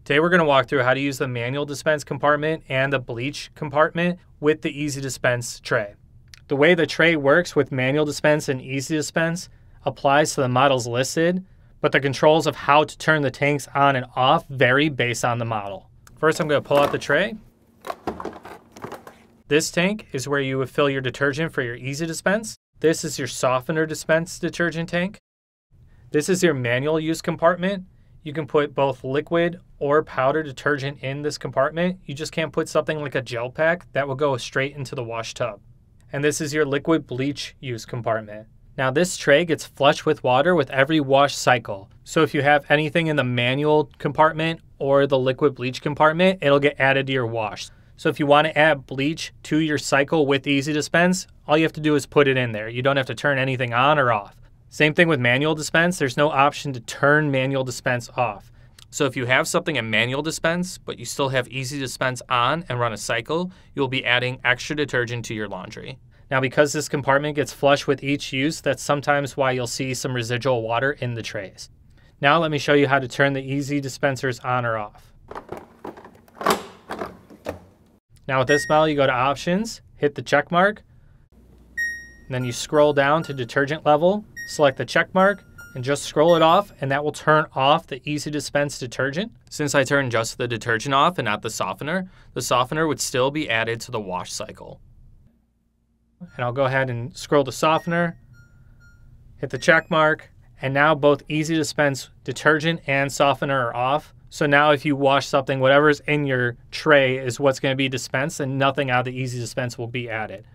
Today we're going to walk through how to use the manual dispense compartment and the bleach compartment with the ezDispense tray. The way the tray works with manual dispense and ezDispense applies to the models listed, but the controls of how to turn the tanks on and off vary based on the model. First, I'm going to pull out the tray. This tank is where you would fill your detergent for your ezDispense. This is your softener dispense detergent tank. This is your manual use compartment. You can put both liquid or powder detergent in this compartment. You just can't put something like a gel pack that will go straight into the wash tub. And this is your liquid bleach use compartment. Now this tray gets flushed with water with every wash cycle. So if you have anything in the manual compartment or the liquid bleach compartment, it'll get added to your wash. So if you want to add bleach to your cycle with ezDispense, all you have to do is put it in there. You don't have to turn anything on or off. Same thing with manual dispense. There's no option to turn manual dispense off. So if you have something in manual dispense, but you still have ezDispense on and run a cycle, you'll be adding extra detergent to your laundry. Now, because this compartment gets flushed with each use, that's sometimes why you'll see some residual water in the trays. Now let me show you how to turn the ezDispensers on or off. Now with this model, you go to options, hit the check mark, and then you scroll down to detergent level, select the check mark, and just scroll it off, and that will turn off the ezDispense detergent. Since I turned just the detergent off and not the softener would still be added to the wash cycle. And I'll go ahead and scroll the softener, hit the check mark, and now both ezDispense detergent and softener are off. So now if you wash something, whatever's in your tray is what's going to be dispensed, and nothing out of the ezDispense will be added.